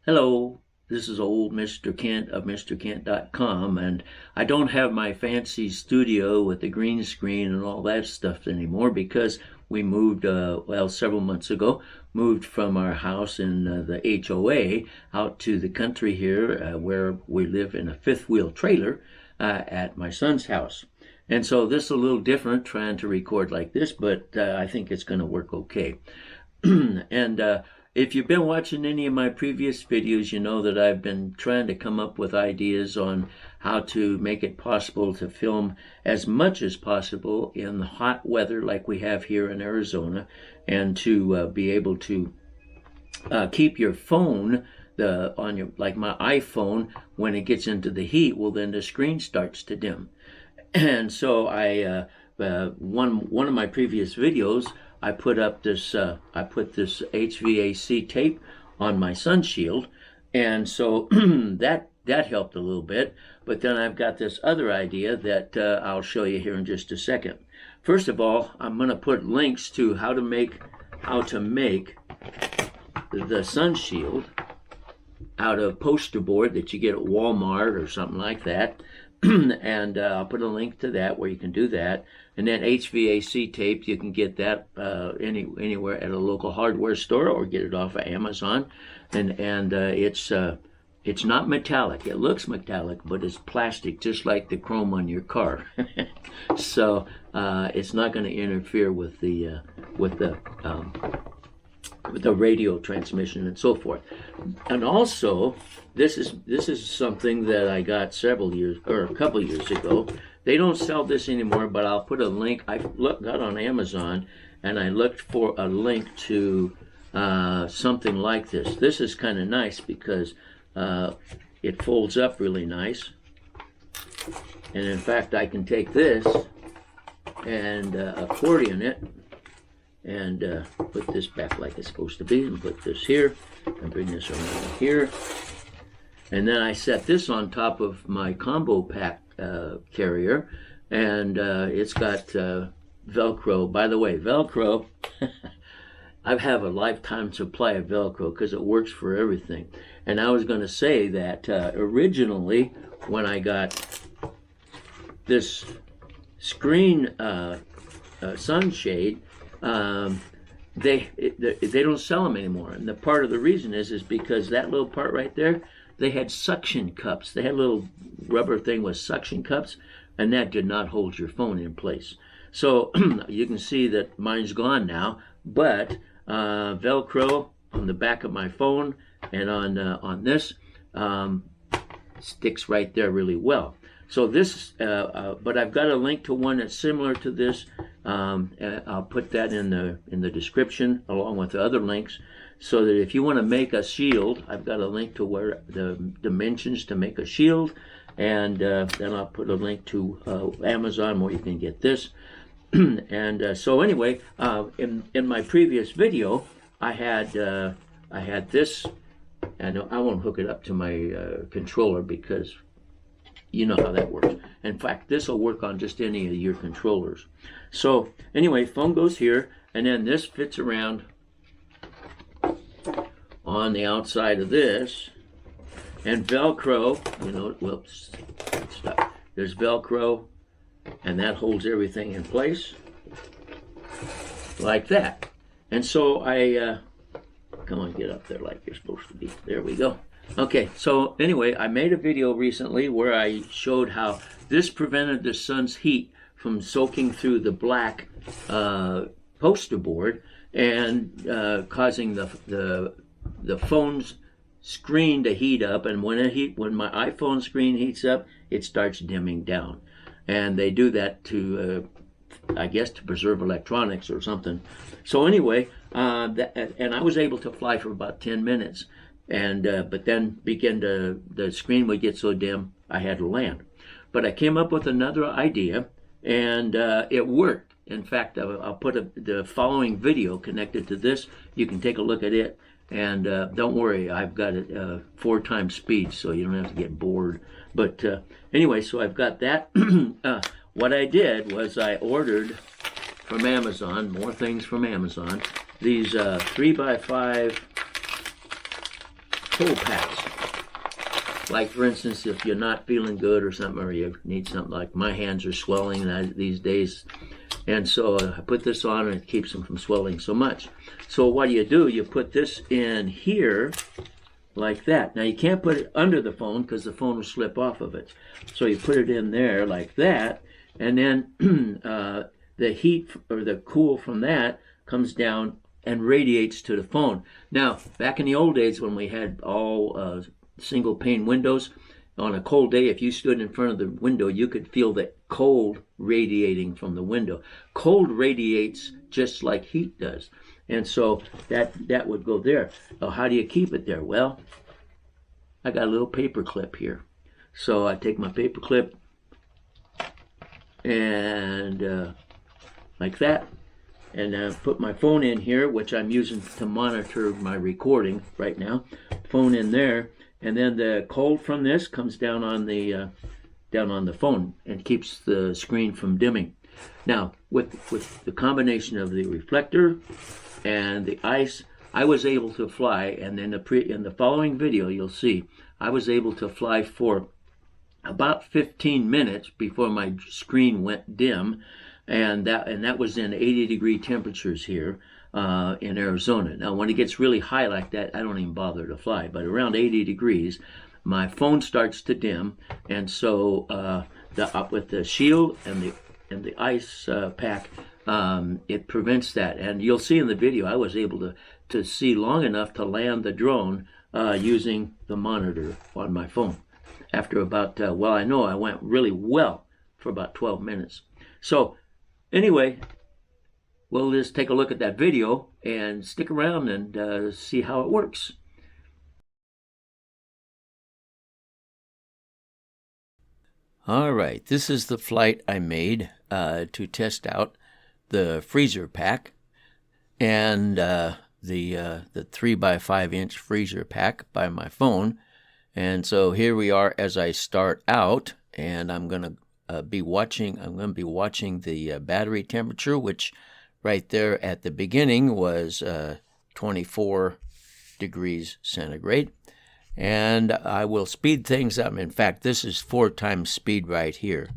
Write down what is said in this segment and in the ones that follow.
Hello, this is old Mr. Kent of MrKent.com, and I don't have my fancy studio with the green screen and all that stuff anymore because we moved, several months ago, moved from our house in the HOA out to the country here where we live in a fifth wheel trailer at my son's house. And so this is a little different trying to record like this, but I think it's going to work okay. And if you've been watching any of my previous videos, you know that I've been trying to come up with ideas on how to make it possible to film as much as possible in the hot weather like we have here in Arizona, and to be able to keep your phone like my iPhone, when it gets into the heat, well, then the screen starts to dim. And so one of my previous videos, I put this HVAC tape on my SUNSHIELD, and so that helped a little bit. But then I've got this other idea that I'll show you here in just a second. First of all, I'm going to put links to how to make the SUNSHIELD out of poster board that you get at Walmart or something like that. And I'll put a link to that where you can do that. And then HVAC tape, you can get that anywhere at a local hardware store or get it off of Amazon. And it's not metallic. It looks metallic, but it's plastic, just like the chrome on your car. So it's not going to interfere with the radio transmission and so forth. And also, this is something that I got a couple years ago. They don't sell this anymore, but I'll put a link. I got on Amazon and I looked for a link to something like this. This is kind of nice because it folds up really nice. And in fact, I can take this and accordion it and put this back like it's supposed to be, and put this here and bring this around here. And then I set this on top of my combo pack carrier, and it's got Velcro. By the way, Velcro, I have a lifetime supply of Velcro because it works for everything. And I was going to say that originally when I got this screen sunshade, they don't sell them anymore. And the part of the reason is because that little part right there, they had suction cups. They had a little rubber thing with suction cups, and that did not hold your phone in place. So you can see that mine's gone now, but Velcro on the back of my phone and on this sticks right there really well. So this, but I've got a link to one that's similar to this. I'll put that in the description along with the other links, so that if you want to make a shield, I've got a link to where the dimensions to make a shield, and then I'll put a link to Amazon where you can get this. And so anyway, in my previous video, I had this, and I won't hook it up to my controller because you know how that works. In fact, this will work on just any of your controllers. So anyway, phone goes here, and then this fits around on the outside of this. And Velcro, whoops, stop. There's Velcro, and that holds everything in place like that. And so come on, get up there like you're supposed to be. There we go. Okay, so anyway, I made a video recently where I showed how this prevented the sun's heat from soaking through the black poster board and causing the phone's screen to heat up. And when my iPhone screen heats up, it starts dimming down. And they do that to, I guess, to preserve electronics or something. So anyway, and I was able to fly for about 10 minutes. And but then the screen would get so dim I had to land. But I came up with another idea, and it worked. In fact, I'll put the following video connected to this. You can take a look at it, and don't worry, I've got it 4 times speed, so you don't have to get bored. But anyway, so I've got that. What I did was I ordered from Amazon, more things from Amazon, these 3x5 cold packs. Like, for instance, if you're not feeling good or something, or you need something, like my hands are swelling these days, and so I put this on and it keeps them from swelling so much. So what do? You put this in here like that. Now you can't put it under the phone because the phone will slip off of it. So you put it in there like that, and then the heat or the cool from that comes down and radiates to the phone. Now, back in the old days when we had all single pane windows, on a cold day, if you stood in front of the window, you could feel the cold radiating from the window. Cold radiates just like heat does. And so that would go there. Now, how do you keep it there? Well, I got a little paper clip here. So I take my paper clip and like that, and put my phone in here, which I'm using to monitor my recording right now. Phone in there, and then the cold from this comes down on the phone and keeps the screen from dimming. Now, with the combination of the reflector and the ice, I was able to fly, and in the following video you'll see I was able to fly for about 15 minutes before my screen went dim, and that was in 80-degree temperatures here in Arizona. Now, when it gets really high like that, I don't even bother to fly, but around 80 degrees, my phone starts to dim, and so with the shield and the ice pack, it prevents that. And you'll see in the video, I was able to see long enough to land the drone using the monitor on my phone. After about, I know I went really well for about 12 minutes. So anyway, we'll just take a look at that video and stick around and see how it works. All right, this is the flight I made to test out the freezer pack and the 3x5-inch freezer pack by my phone. And so here we are as I start out, and I'm going to be watching the battery temperature, which right there at the beginning was 24 degrees centigrade. And I will speed things up. In fact, this is 4 times speed right here.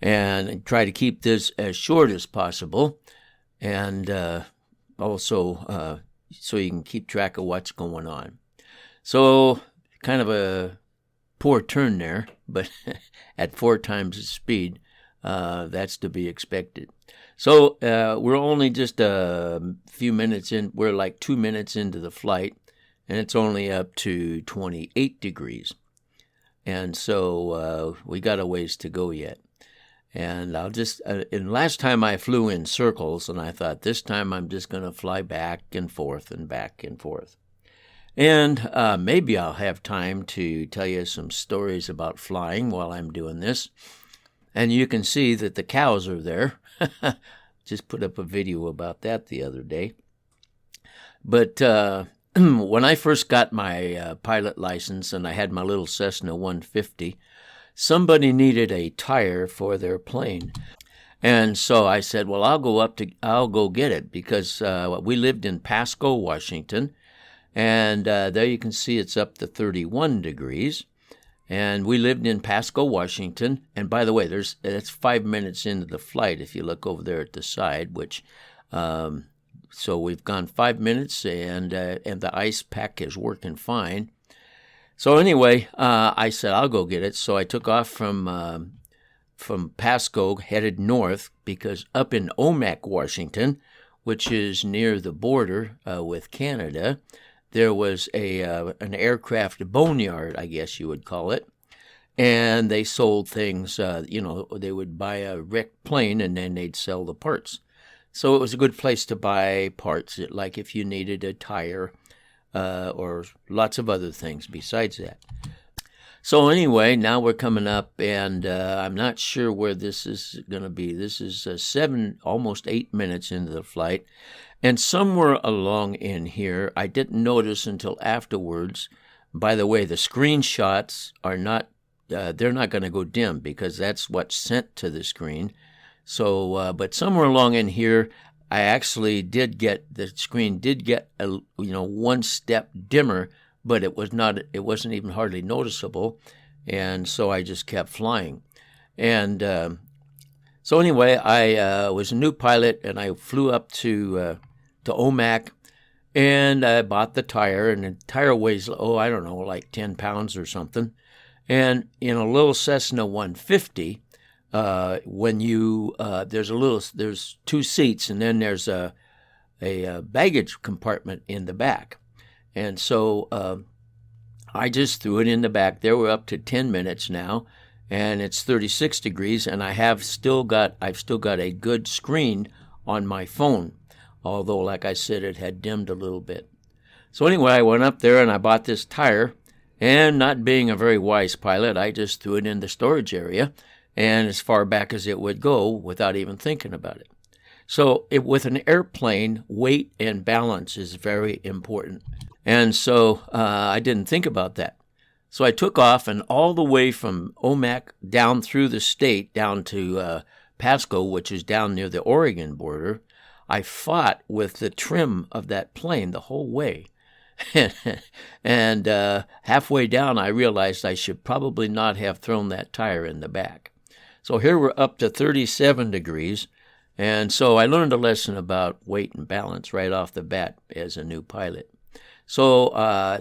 And try to keep this as short as possible, and also so you can keep track of what's going on. So kind of a poor turn there, but at 4 times the speed, that's to be expected. So we're only just a few minutes in. We're like 2 minutes into the flight, and it's only up to 28 degrees. And so we got a ways to go yet. And I'll just, and last time I flew in circles, and I thought this time I'm just going to fly back and forth and back and forth. And maybe I'll have time to tell you some stories about flying while I'm doing this. And you can see that the cows are there. Just put up a video about that the other day. But when I first got my pilot license and I had my little Cessna 150, somebody needed a tire for their plane. And so I said, well, I'll go get it, because we lived in Pasco, Washington. And there you can see it's up to 31 degrees. And we lived in Pasco, Washington. And by the way, that's 5 minutes into the flight if you look over there at the side, which, so we've gone 5 minutes, and the ice pack is working fine. So anyway, I said, I'll go get it. So I took off from Pasco, headed north, because up in Omak, Washington, which is near the border with Canada, there was an aircraft boneyard, I guess you would call it. And they sold things, they would buy a wrecked plane and then they'd sell the parts. So it was a good place to buy parts, like if you needed a tire, or lots of other things besides that. So anyway, now we're coming up, and I'm not sure where this is going to be. This is almost 8 minutes into the flight. And somewhere along in here, I didn't notice until afterwards. By the way, the screenshots are not, they're not going to go dim, because that's what's sent to the screen. So, but somewhere along in here, I actually did get, the screen did get one step dimmer, but it wasn't even hardly noticeable, and so I just kept flying. And so anyway, I was a new pilot, and I flew up to Omak, and I bought the tire, and the tire weighs, I don't know, like 10 pounds or something. And in a little Cessna 150, when you there's two seats, and then there's a baggage compartment in the back, and so I just threw it in the back. There we're up to 10 minutes now, and it's 36 degrees, and I've still got a good screen on my phone, although, like I said, it had dimmed a little bit. So anyway, I went up there and I bought this tire, and not being a very wise pilot, I just threw it in the storage area and as far back as it would go without even thinking about it. So with an airplane, weight and balance is very important. And so I didn't think about that. So I took off, and all the way from Omak down through the state, down to Pasco, which is down near the Oregon border, I fought with the trim of that plane the whole way. And halfway down, I realized I should probably not have thrown that tire in the back. So here we're up to 37 degrees, and so I learned a lesson about weight and balance right off the bat as a new pilot. So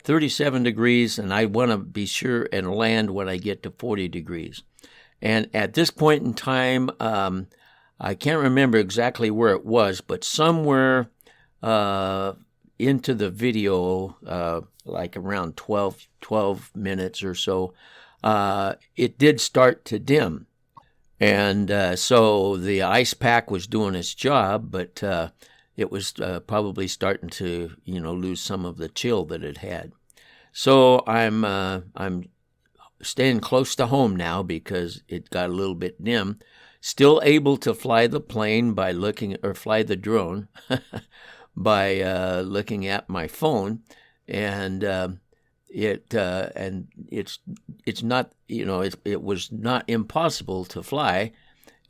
37 degrees, and I want to be sure and land when I get to 40 degrees. And at this point in time, I can't remember exactly where it was, but somewhere into the video, like around 12 minutes or so, it did start to dim. And so the ice pack was doing its job, but it was probably starting to, lose some of the chill that it had. So I'm staying close to home now because it got a little bit dim. Still able to fly the plane fly the drone by looking at my phone, and it was not impossible to fly.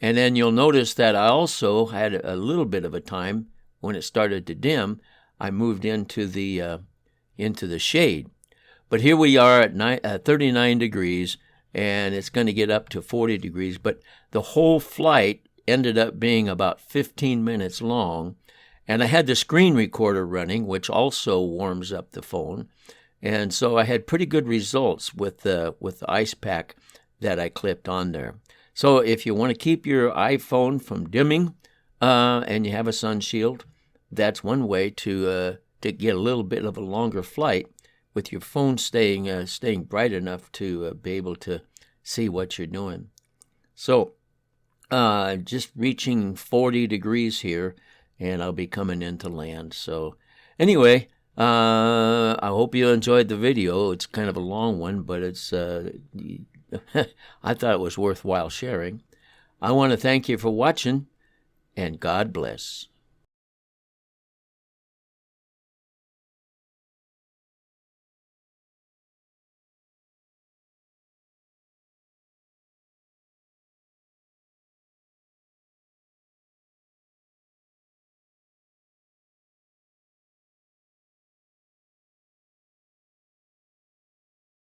And then you'll notice that I also had a little bit of a time when it started to dim. I moved into the shade. But here we are at 39 degrees, and it's going to get up to 40 degrees. But the whole flight ended up being about 15 minutes long, and I had the screen recorder running, which also warms up the phone. And so I had pretty good results with the ice pack that I clipped on there. So if you want to keep your iPhone from dimming, and you have a SUNSHIELD, that's one way to get a little bit of a longer flight with your phone staying bright enough to be able to see what you're doing. So just reaching 40 degrees here, and I'll be coming into land. So anyway, I hope you enjoyed the video. It's kind of a long one, but it's I thought it was worthwhile sharing. I want to thank you for watching, and God bless.